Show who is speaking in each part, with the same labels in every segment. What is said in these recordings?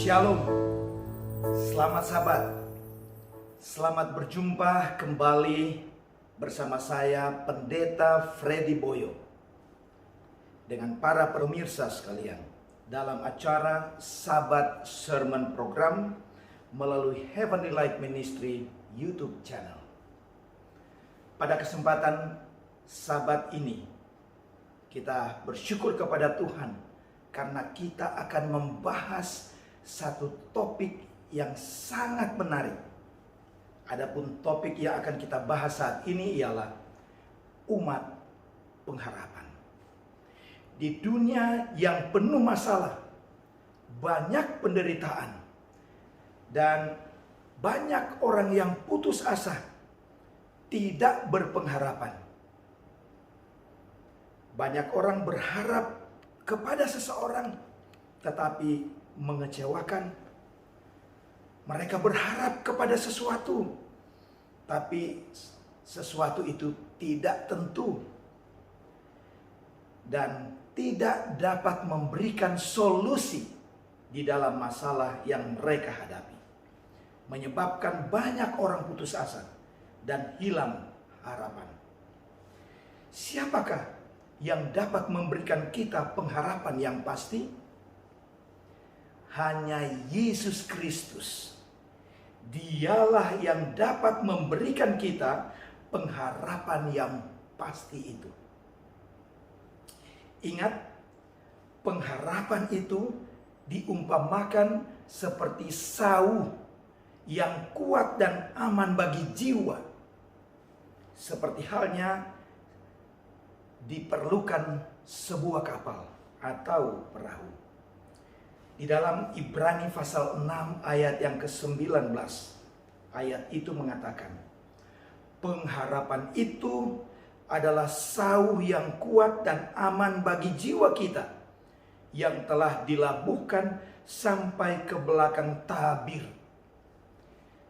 Speaker 1: Shalom, selamat sahabat, selamat berjumpa kembali bersama saya Pendeta Freddy Boyo dengan para pemirsa sekalian dalam acara Sabat Sermon Program melalui Heavenly Light Ministry YouTube channel. Pada kesempatan Sabat ini kita bersyukur kepada Tuhan karena kita akan membahas satu topik yang sangat menarik. Adapun topik yang akan kita bahas saat ini ialah umat pengharapan. Di dunia yang penuh masalah, banyak penderitaan, dan banyak orang yang putus asa, tidak berpengharapan. Banyak orang berharap kepada seseorang, tetapi mengecewakan. Mereka berharap kepada sesuatu, tapi sesuatu itu tidak tentu dan tidak dapat memberikan solusi di dalam masalah yang mereka hadapi, menyebabkan banyak orang putus asa dan hilang harapan. Siapakah yang dapat memberikan kita pengharapan yang pasti? Hanya Yesus Kristus. Dialah yang dapat memberikan kita pengharapan yang pasti itu. Ingat, pengharapan itu diumpamakan seperti sauh yang kuat dan aman bagi jiwa. Seperti halnya diperlukan sebuah kapal atau perahu. Di dalam Ibrani pasal 6 ayat yang ke-19, ayat itu mengatakan, pengharapan itu adalah sauh yang kuat dan aman bagi jiwa kita, yang telah dilabuhkan sampai ke belakang tabir.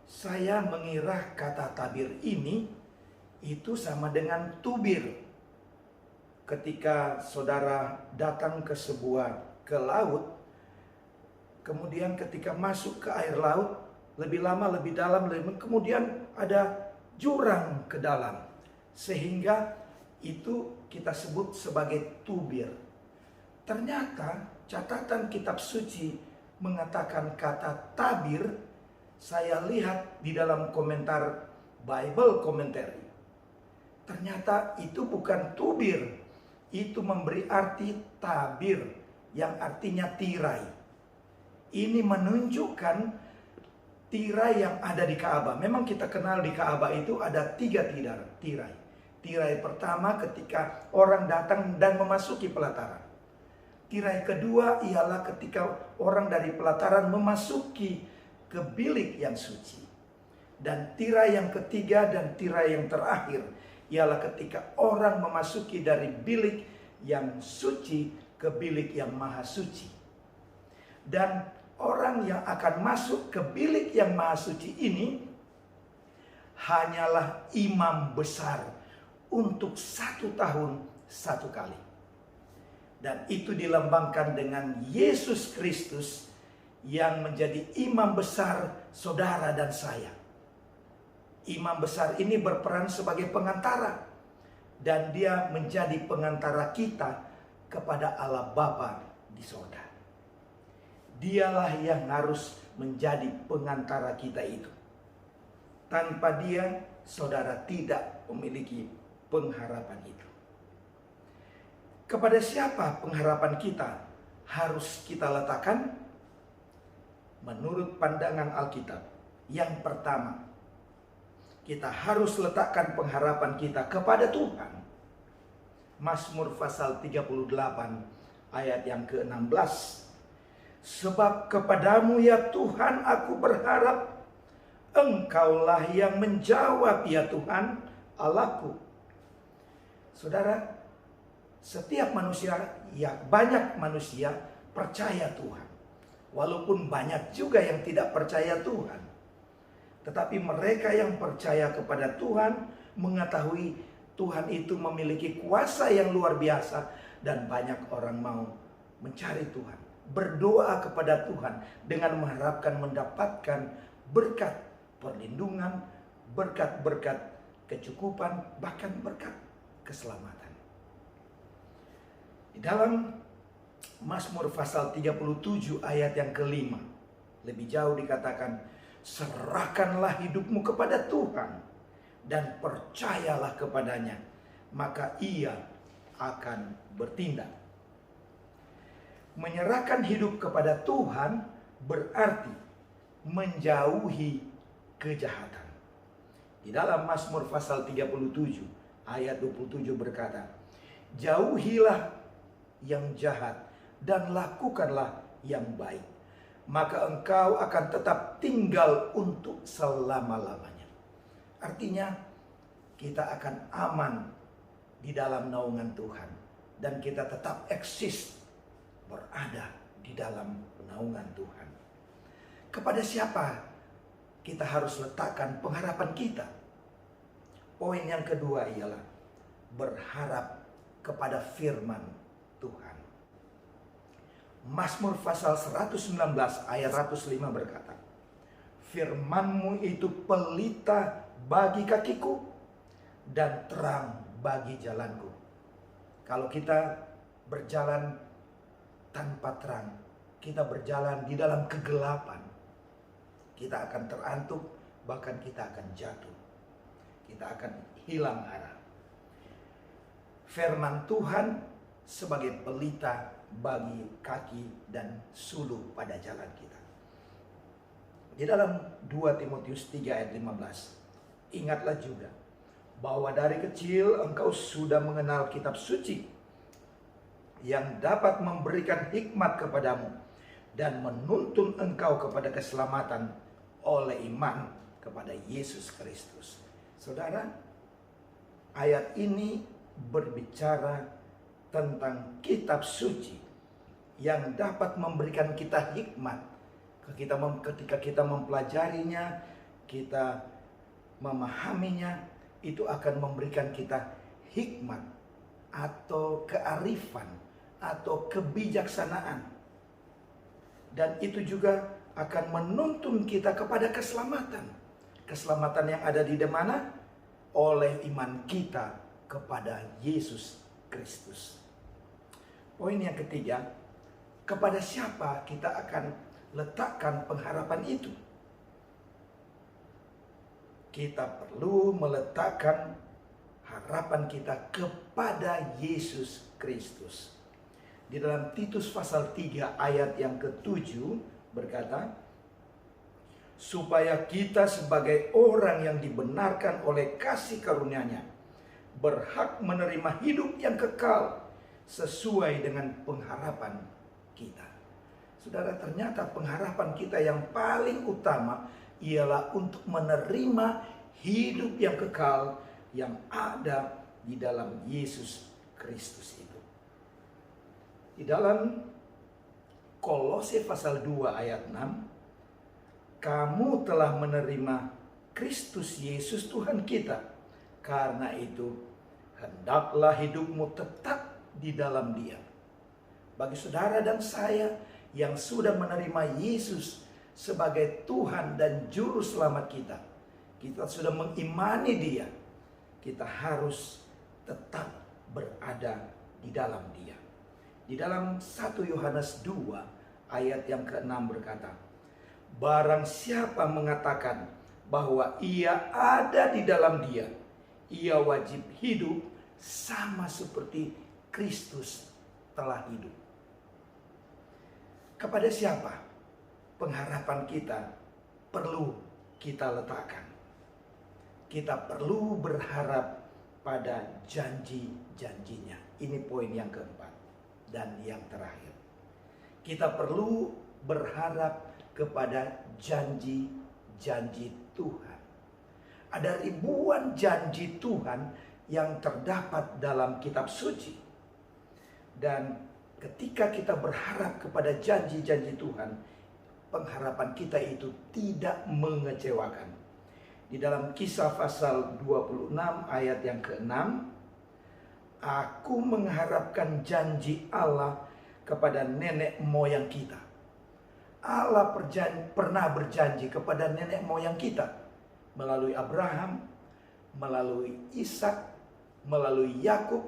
Speaker 1: Saya mengira kata tabir ini itu sama dengan tubir. Ketika saudara datang ke laut, kemudian ketika masuk ke air laut, lebih lama, lebih dalam, kemudian ada jurang ke dalam. Sehingga itu kita sebut sebagai tubir. Ternyata catatan kitab suci mengatakan kata tabir. Saya lihat di dalam komentar Bible Commentary. Ternyata itu bukan tubir. Itu memberi arti tabir yang artinya tirai. Ini menunjukkan tirai yang ada di Ka'bah. Memang kita kenal di Ka'bah itu ada 3 tirai. Tirai pertama ketika orang datang dan memasuki pelataran. Tirai kedua ialah ketika orang dari pelataran memasuki ke bilik yang suci. Dan tirai yang ketiga dan tirai yang terakhir ialah ketika orang memasuki dari bilik yang suci ke bilik yang maha suci. Dan orang yang akan masuk ke bilik yang maha suci ini hanyalah imam besar untuk 1 tahun 1 kali. Dan itu dilambangkan dengan Yesus Kristus yang menjadi imam besar saudara dan saya. Imam besar ini berperan sebagai pengantara, dan dia menjadi pengantara kita kepada Allah Bapa di sorga. Dialah yang harus menjadi pengantara kita itu. Tanpa dia, saudara tidak memiliki pengharapan itu. Kepada siapa pengharapan kita harus kita letakkan? Menurut pandangan Alkitab, yang pertama, kita harus letakkan pengharapan kita kepada Tuhan. Mazmur pasal 38 ayat yang ke-16. Sebab kepadamu ya Tuhan aku berharap, Engkaulah yang menjawab ya Tuhan Allahku. Saudara, setiap manusia, ya banyak manusia percaya Tuhan. Walaupun banyak juga yang tidak percaya Tuhan. Tetapi mereka yang percaya kepada Tuhan mengetahui Tuhan itu memiliki kuasa yang luar biasa. Dan banyak orang mau mencari Tuhan. berdoa kepada Tuhan dengan mengharapkan mendapatkan berkat perlindungan, berkat-berkat kecukupan, bahkan berkat keselamatan. Di dalam Mazmur pasal 37 ayat yang kelima, lebih jauh dikatakan, serahkanlah hidupmu kepada Tuhan dan percayalah kepadanya, maka ia akan bertindak. Menyerahkan hidup kepada Tuhan berarti menjauhi kejahatan. Di dalam Mazmur pasal 37 ayat 27 berkata, jauhilah yang jahat dan lakukanlah yang baik, maka engkau akan tetap tinggal untuk selama-lamanya. Artinya kita akan aman di dalam naungan Tuhan dan kita tetap eksis berada di dalam naungan Tuhan. Kepada siapa kita harus letakkan pengharapan kita? Poin yang kedua ialah berharap kepada firman Tuhan. Mazmur pasal 119 ayat 105 berkata, firman-Mu itu pelita bagi kakiku dan terang bagi jalanku. Kalau kita berjalan tanpa terang, kita berjalan di dalam kegelapan, kita akan terantuk, bahkan kita akan jatuh. Kita akan hilang arah. Firman Tuhan sebagai pelita bagi kaki dan suluh pada jalan kita. Di dalam 2 Timotius 3 ayat 15, ingatlah juga bahwa dari kecil engkau sudah mengenal kitab suci yang dapat memberikan hikmat kepadamu dan menuntun engkau kepada keselamatan oleh iman kepada Yesus Kristus. Saudara, ayat ini berbicara tentang kitab suci yang dapat memberikan kita hikmat. Ketika kita mempelajarinya, kita memahaminya, itu akan memberikan kita hikmat atau kearifan atau kebijaksanaan. Dan itu juga akan menuntun kita kepada keselamatan. Keselamatan yang ada di mana? Oleh iman kita kepada Yesus Kristus. Poin yang ketiga, kepada siapa kita akan letakkan pengharapan itu? Kita perlu meletakkan harapan kita kepada Yesus Kristus. Di dalam Titus pasal 3 ayat yang ke-7 berkata, supaya kita sebagai orang yang dibenarkan oleh kasih karunia-Nya berhak menerima hidup yang kekal sesuai dengan pengharapan kita. Saudara, ternyata pengharapan kita yang paling utama ialah untuk menerima hidup yang kekal yang ada di dalam Yesus Kristus itu. Di dalam Kolose pasal 2 ayat 6, kamu telah menerima Kristus Yesus Tuhan kita. Karena itu, hendaklah hidupmu tetap di dalam Dia. Bagi saudara dan saya yang sudah menerima Yesus sebagai Tuhan dan Juru Selamat kita, kita sudah mengimani Dia, kita harus tetap berada di dalam Dia. Di dalam 1 Yohanes 2 ayat yang ke-6 berkata, barang siapa mengatakan bahwa ia ada di dalam Dia, ia wajib hidup sama seperti Kristus telah hidup. Kepada siapa pengharapan kita perlu kita letakkan? Kita perlu berharap pada janji-janjinya. Ini poin yang keempat dan yang terakhir. Kita perlu berharap kepada janji-janji Tuhan. Ada ribuan janji Tuhan yang terdapat dalam kitab suci. Dan ketika kita berharap kepada janji-janji Tuhan, pengharapan kita itu tidak mengecewakan. Di dalam Kisah pasal 26 ayat yang ke-6, aku mengharapkan janji Allah kepada nenek moyang kita. Allah pernah berjanji kepada nenek moyang kita melalui Abraham, melalui Ishak, melalui Yakub,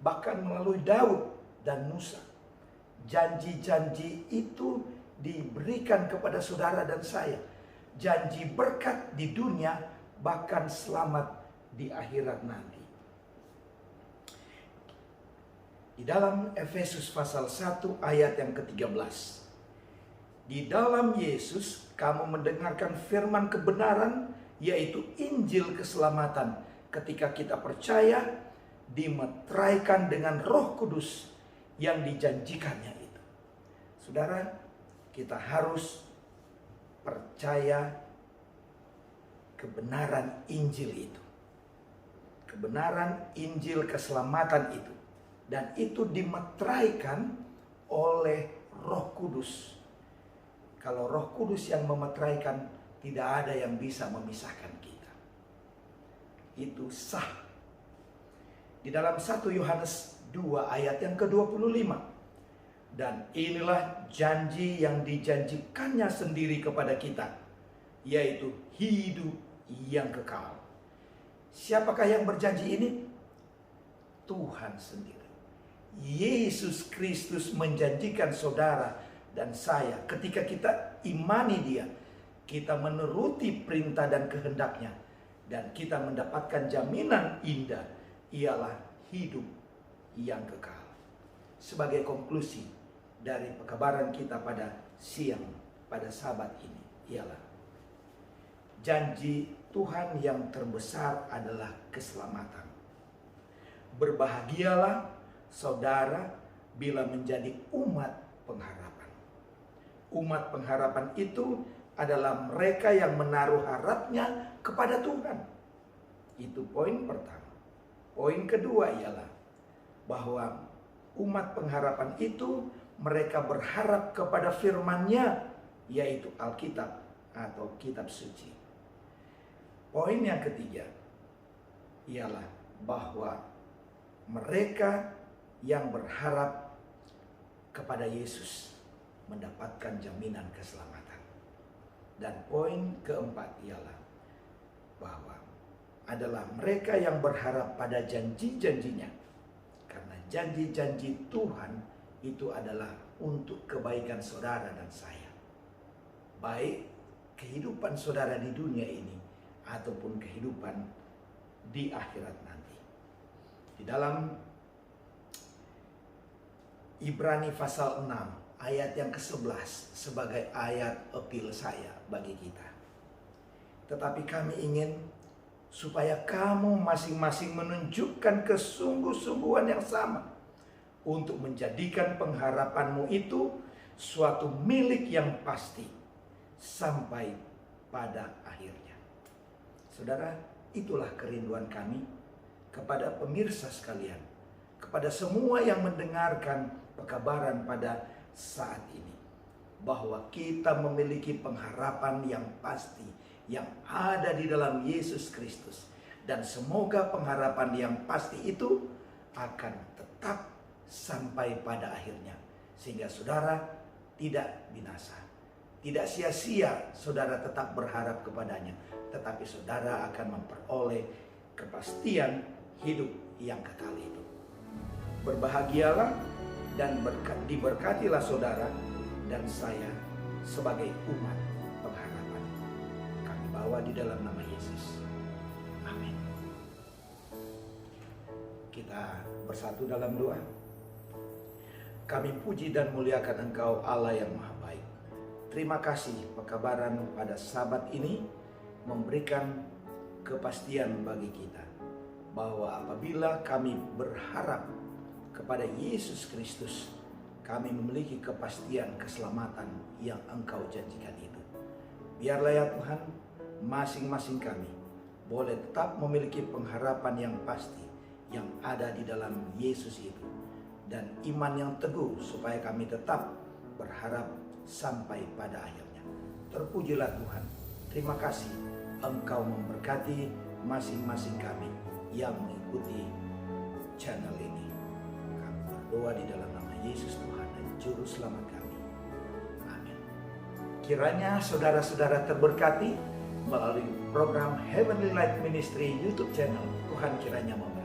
Speaker 1: bahkan melalui Daud dan Musa. Janji-janji itu diberikan kepada saudara dan saya. Janji berkat di dunia, bahkan selamat di akhirat nanti. Di dalam Efesus pasal 1 ayat yang ke-13. Di dalam Yesus kamu mendengarkan firman kebenaran, yaitu Injil keselamatan. Ketika kita percaya, dimeteraikan dengan Roh Kudus yang dijanjikannya itu. Saudara, kita harus percaya kebenaran Injil itu. Kebenaran Injil keselamatan itu. Dan itu dimeteraikan oleh Roh Kudus. Kalau Roh Kudus yang memeteraikan, tidak ada yang bisa memisahkan kita. Itu sah. Di dalam 1 Yohanes 2 ayat yang ke-25. Dan inilah janji yang dijanjikannya sendiri kepada kita, yaitu hidup yang kekal. Siapakah yang berjanji ini? Tuhan sendiri. Yesus Kristus menjanjikan saudara dan saya, ketika kita imani Dia, kita menuruti perintah dan kehendaknya, dan kita mendapatkan jaminan indah, ialah hidup yang kekal. Sebagai konklusi dari pekabaran kita pada siang, pada Sabat ini, ialah janji Tuhan yang terbesar adalah keselamatan. Berbahagialah saudara bila menjadi umat pengharapan. Umat pengharapan itu adalah mereka yang menaruh harapnya kepada Tuhan. Itu poin pertama. Poin kedua ialah bahwa umat pengharapan itu mereka berharap kepada firman-Nya, yaitu Alkitab atau kitab suci. Poin yang ketiga ialah bahwa mereka yang berharap kepada Yesus mendapatkan jaminan keselamatan. Dan poin keempat ialah bahwa adalah mereka yang berharap pada janji-janjinya. Karena janji-janji Tuhan itu adalah untuk kebaikan saudara dan saya. Baik kehidupan saudara di dunia ini ataupun kehidupan di akhirat nanti. Di dalam Ibrani pasal 6 ayat yang ke-11 sebagai ayat appeal saya bagi kita. Tetapi kami ingin supaya kamu masing-masing menunjukkan kesungguh-sungguhan yang sama untuk menjadikan pengharapanmu itu suatu milik yang pasti sampai pada akhirnya. Saudara, itulah kerinduan kami kepada pemirsa sekalian, kepada semua yang mendengarkan pekabaran pada saat ini, bahwa kita memiliki pengharapan yang pasti yang ada di dalam Yesus Kristus, dan semoga pengharapan yang pasti itu akan tetap sampai pada akhirnya, sehingga saudara tidak binasa, tidak sia-sia saudara tetap berharap kepadanya, tetapi saudara akan memperoleh kepastian hidup yang kekal itu. Berbahagialah dan diberkatilah saudara dan saya sebagai umat pengharapan. Kami bawa di dalam nama Yesus. Amin. Kita bersatu dalam doa. Kami puji dan muliakan Engkau Allah yang Maha Baik. Terima kasih pekabaran pada Sabat ini memberikan kepastian bagi kita bahwa apabila kami berharap kepada Yesus Kristus, kami memiliki kepastian keselamatan yang Engkau janjikan itu. Biarlah ya Tuhan, masing-masing kami boleh tetap memiliki pengharapan yang pasti yang ada di dalam Yesus itu, dan iman yang teguh supaya kami tetap berharap sampai pada akhirnya. Terpujilah Tuhan. Terima kasih Engkau memberkati masing-masing kami yang mengikuti channel ini. Kami berdoa di dalam nama Yesus. Yesus Tuhan dan Juru Selamat kami. Amin. Kiranya saudara-saudara terberkati melalui program Heavenly Light Ministry YouTube channel. Tuhan kiranya memberkati.